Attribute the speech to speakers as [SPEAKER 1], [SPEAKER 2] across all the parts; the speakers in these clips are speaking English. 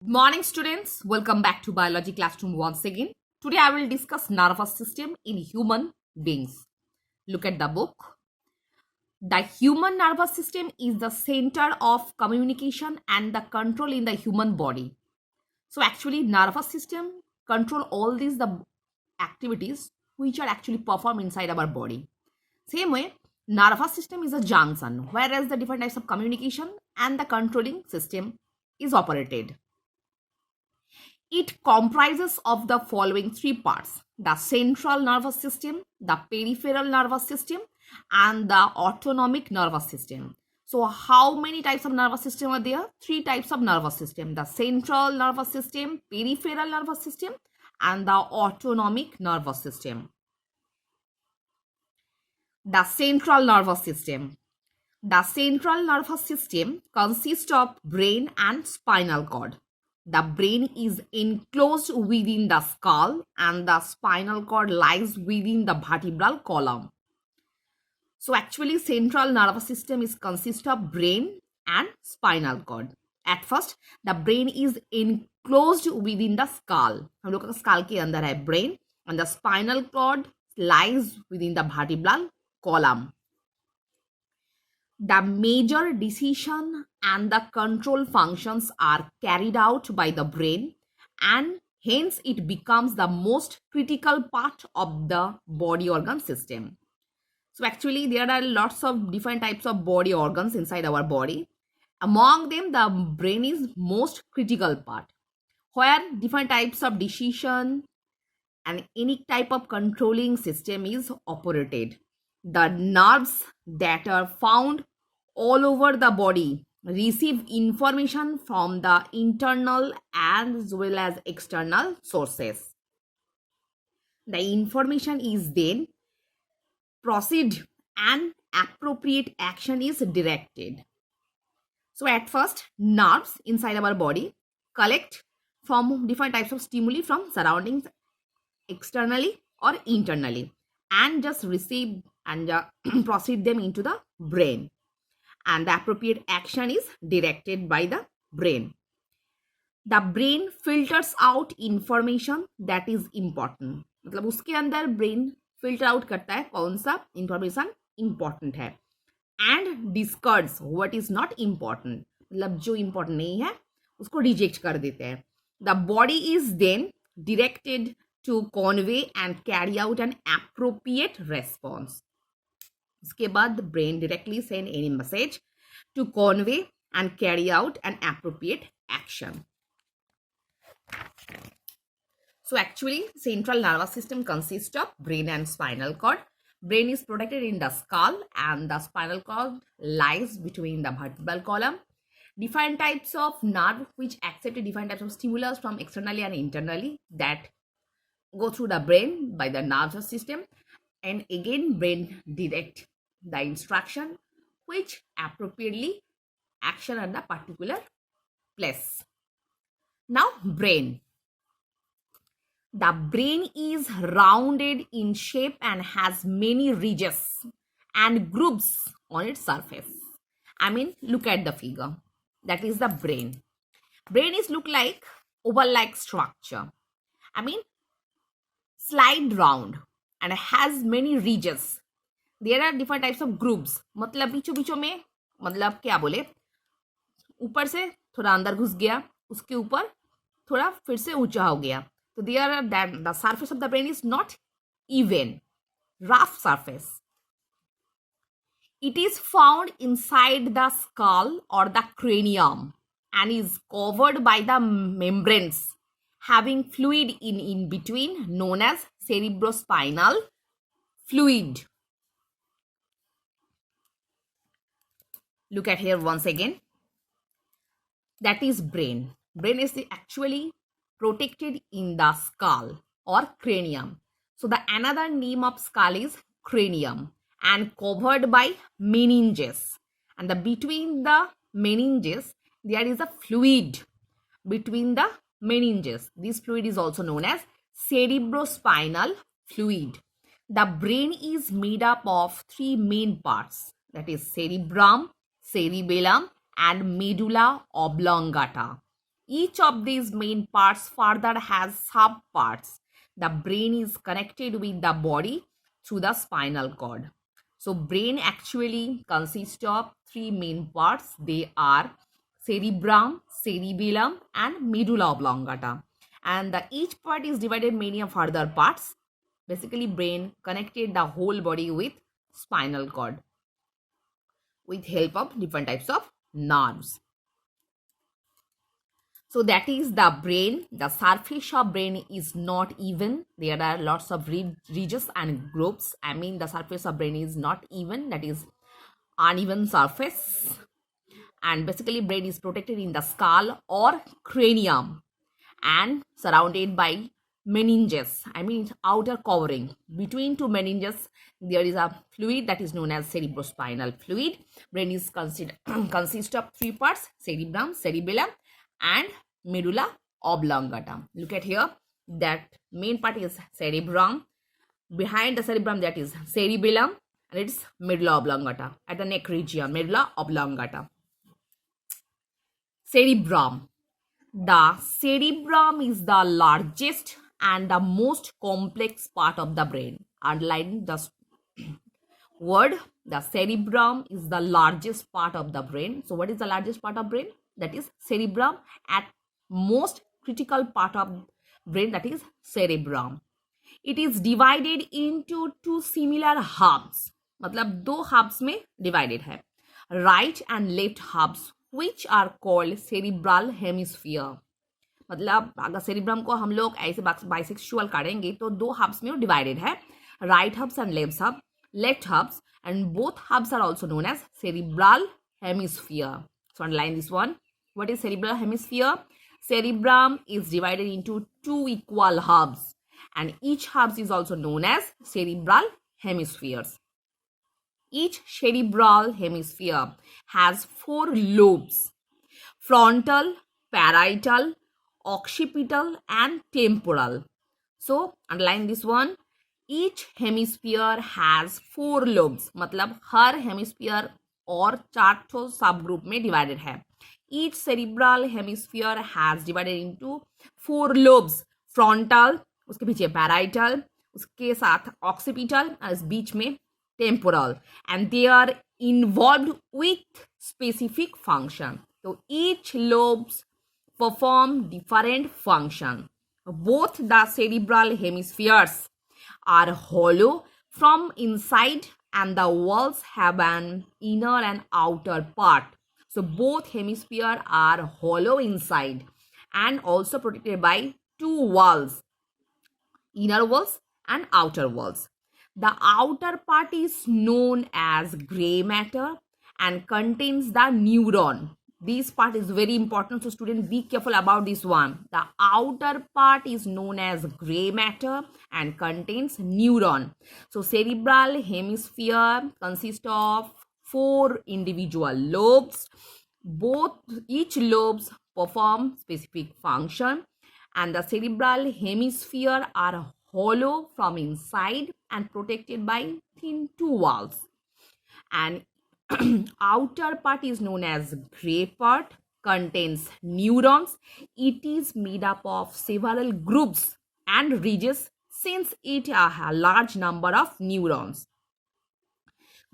[SPEAKER 1] Good morning, students. Welcome back to Biology Classroom once again. Today I will discuss nervous system in human beings. Look at the book. The human nervous system is the center of communication and the control in the human body. So actually, nervous system control all these the activities which are actually performed inside our body. Same way, nervous system is a junction, whereas the different types of communication and the controlling system is operated. It comprises of the following three parts: the central nervous system, the peripheral nervous system, and the autonomic nervous system. So, how many types of nervous system are there? Three types of nervous system: the central nervous system, peripheral nervous system, and the autonomic nervous system. The central nervous system. The central nervous system consists of brain and spinal cord. The brain is enclosed within the skull and the spinal cord lies within the vertebral column. So actually central nervous system is consist of brain and spinal cord. At first the brain is enclosed within the skull. हम लोग का skull के अंदर है brain and the spinal cord lies within the vertebral column. The major decision and the control functions are carried out by the brain, and hence it becomes the most critical part of the body organ system. So actually there are lots of different types of body organs inside our body. Among them, the brain is most critical part, where different types of decision and any type of controlling system is operated. The nerves that are found all over the body receive information from the internal as well as external sources. The information is then proceed and appropriate action is directed. So at first, nerves inside our body collect from different types of stimuli from surroundings externally or internally and just receive and proceed them into the brain, and the appropriate action is directed by the brain. The brain filters out information that is important. मतलब उसके अंदर brain filter out करता है कौन सा information important है and discards what is not important. मतलब जो important नहीं है उसको reject कर देते हैं. The body is then directed to convey and carry out an appropriate response. उसके बाद brain directly send any message to convey and carry out an appropriate action. So actually central nervous system consists of brain and spinal cord. Brain is protected in the skull and the spinal cord lies between the vertebral column. Different types of nerve which accept different types of stimulus from externally and internally that go through the brain by the nervous system, and again brain direct the instruction which appropriately action at the particular place. Now brain. The brain is rounded in shape and has many ridges and grooves on its surface. I mean, look at the figure. That is the brain. Brain is look like oval-like structure. I mean, slide round and has many ridges. There are different types of grooves. मतलब बीचों बीचों में मतलब क्या बोले, ऊपर से थोड़ा अंदर घुस गया, उसके ऊपर थोड़ा फिर से ऊंचा हो गया. So there that the surface of the brain is not even, rough surface. It is found inside the skull or the cranium and is covered by the membranes having fluid in between known as cerebrospinal fluid. Look at here once again. That is brain. Brain is actually protected in the skull or cranium. So the another name of skull is cranium and covered by meninges. And the between the meninges there is a fluid between the meninges. This fluid is also known as cerebrospinal fluid. The brain is made up of three main parts, that is cerebrum, cerebellum and medulla oblongata. Each of these main parts further has subparts. The brain is connected with the body through the spinal cord. So brain actually consists of three main parts. They are cerebrum, cerebellum, and medulla oblongata. And each part is divided many of further parts. Basically, brain connected the whole body with spinal cord with help of different types of nerves. So that is the brain. The surface of brain is not even. There are lots of ridges and grooves. I mean, the surface of brain is not even. That is uneven surface. And basically, brain is protected in the skull or cranium and surrounded by meninges. I mean, outer covering. Between two meninges, there is a fluid that is known as cerebrospinal fluid. Brain is consists of three parts: cerebrum, cerebellum, and medulla oblongata. Look at here. That main part is cerebrum. Behind the cerebrum, that is cerebellum, and it's medulla oblongata. At the neck region, medulla oblongata. Cerebrum. The cerebrum is the largest and the most complex part of the brain. Underline the word. The cerebrum is the largest part of the brain. So what is the largest part of brain? That is cerebrum. At most critical part of brain, that is cerebrum. It is divided into two similar hubs. मतलब दो hubs में divided है. Right and left hubs, which are called cerebral hemisphere. मतलब अगर cerebrum को हम लोग ऐसे bisexual करेंगे तो दो hubs में वो divided है. Right hubs and left hubs, and both hubs are also known as cerebral hemisphere. So underline this one. What is cerebral hemisphere? Cerebrum is divided into two equal hubs, and each hub is also known as cerebral hemispheres. Each cerebral hemisphere has four lobes: frontal, parietal, occipital, and temporal. So underline this one. Each hemisphere has four lobes. मतलब हर hemisphere और चार ठो सब group में divided है. Each cerebral hemisphere has divided into four lobes: frontal, उसके पीछे parietal, उसके साथ occipital, और इस बीच में temporal, and they are involved with specific function. So each lobes perform different function. Both the cerebral hemispheres are hollow from inside, and the walls have an inner and outer part. So both hemispheres are hollow inside and also protected by two walls, inner walls and outer walls. The outer part is known as gray matter and contains the neuron. This part is very important, so students, be careful about this one. The outer part is known as gray matter and contains neuron. So cerebral hemisphere consists of four individual lobes. Each lobes perform specific function, and the cerebral hemisphere are hollow from inside and protected by thin two walls. And outer part is known as gray part, contains neurons. It is made up of several groups and ridges since it has a large number of neurons.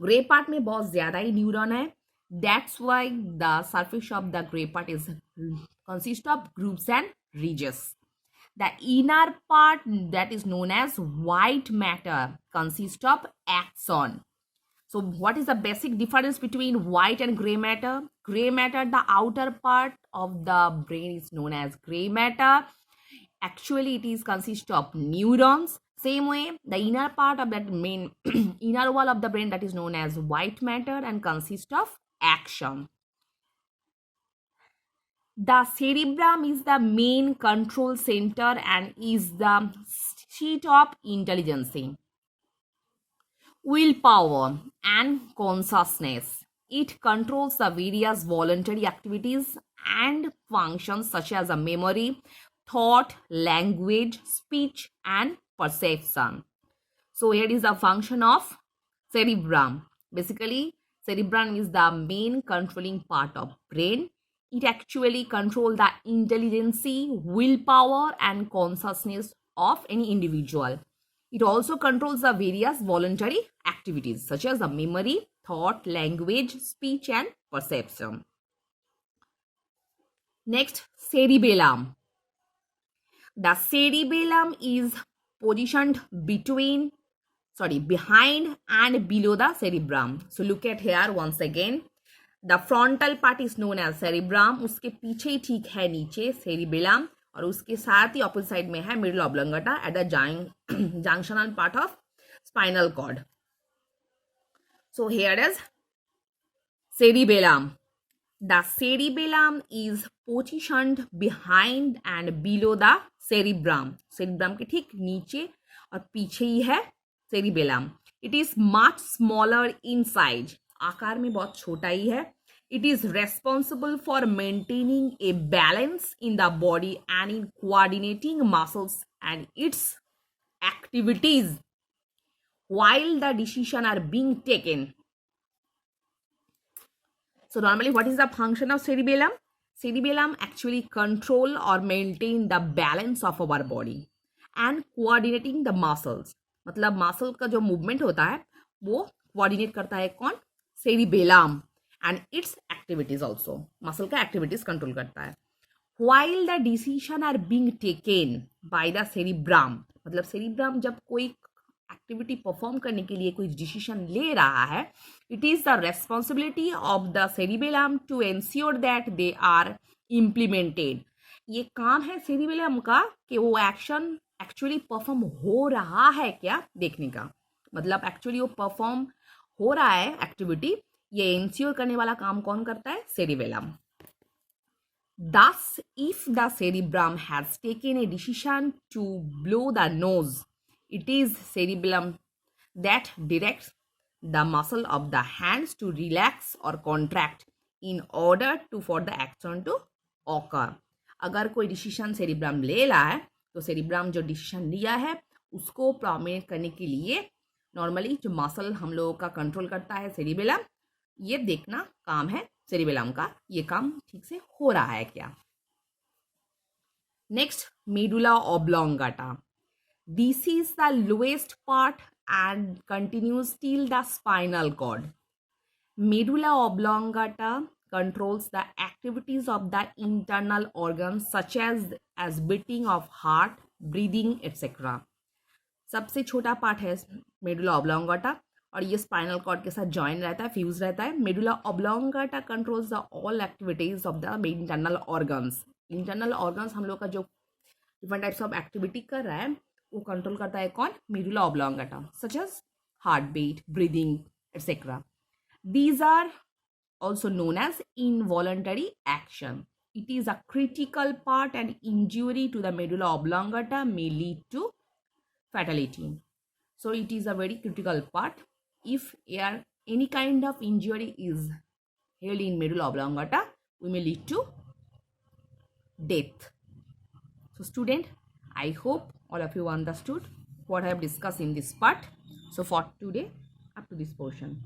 [SPEAKER 1] Grey part में बहुत ज्यादा ही neuron है. That's why the surface of the gray part is consists of groups and ridges. The inner part, that is known as white matter, consists of axon. So what is the basic difference between white and gray matter? Gray matter, the outer part of the brain is known as gray matter. Actually, it is consists of neurons. Same way, the inner part of that main inner wall of the brain, that is known as white matter and consists of axon. The cerebrum is the main control center and is the seat of intelligence, willpower, and consciousness. It controls the various voluntary activities and functions such as a memory, thought, language, speech, and perception. So here is the function of cerebrum. Basically, cerebrum is the main controlling part of brain. It actually controls the intelligence, willpower, and consciousness of any individual. It also controls the various voluntary activities such as the memory, thought, language, speech, and perception. Next, cerebellum. The cerebellum is positioned behind and below the cerebrum. So look at here once again. The frontal part is known as cerebrum. उसके पीछे ही ठीक है नीचे cerebellum और उसके साथ ही opposite side में है middle oblongata at the junctional part of spinal cord. So here is cerebellum. The cerebellum is positioned behind and below the cerebrum. Cerebrum के ठीक नीचे और पीछे ही है cerebellum. It is much smaller in size. आकार में बहुत छोटा ही है. It is responsible for maintaining a balance in the body and in coordinating muscles and its activities while the decisions are being taken. So normally, what is the function of cerebellum? Cerebellum actually control or maintain the balance of our body and coordinating the muscles. मतलब muscle का जो movement होता है वो coordinate करता है कौन? Cerebellum and it's activities also. Muscle का एक्टिविटीज कंट्रोल करता है. While the decision are being taken by the cerebrum, मतलब सेरिब्रम जब कोई एक्टिविटी परफॉर्म करने के लिए कोई डिसीजन ले रहा है, it is the responsibility of the cerebellum to ensure that they are implemented. ये काम है सेरिबेलम का कि वो एक्शन एक्चुअली परफॉर्म हो रहा है क्या देखने का. मतलब एक्चुअली वो परफॉर्म हो रहा है एक्टिविटी, ये एंश्योर करने वाला काम कौन करता है? Cerebellum. Thus, if the cerebrum has taken a decision to blow the nose, it is cerebellum that directs the muscle of the hands to relax or contract in order for the action to occur. अगर कोई decision cerebrum ले रहा है तो cerebrum जो decision लिया है उसको प्रोमिनेट करने के लिए नॉर्मली जो मसल हम लोगों का कंट्रोल करता है सेरिबेलम, ये देखना काम है सेरिबेलम का, ये काम ठीक से हो रहा है क्या. Next, medulla oblongata. This is the lowest part and continues till the spinal cord. Medulla oblongata controls the activities of the internal organs such as beating of heart, breathing, etc. सबसे छोटा पार्ट है medulla oblongata और ये spinal cord के साथ join रहता है, fuse रहता है. Medulla oblongata controls the all activities of the internal organs. Internal organs हम लोग का जो डिफरेंट टाइप्स ऑफ एक्टिविटी कर रहा है वो कंट्रोल करता है कौन? Medulla oblongata, such as heart beat, breathing, etcetera. These are also known as involuntary action. It is a critical part and injury to the medulla oblongata may lead to fatality. So it is a very critical part. If any kind of injury is held in medulla oblongata, we may lead to death. So student, I hope all of you understood what I have discussed in this part. So for today, up to this portion.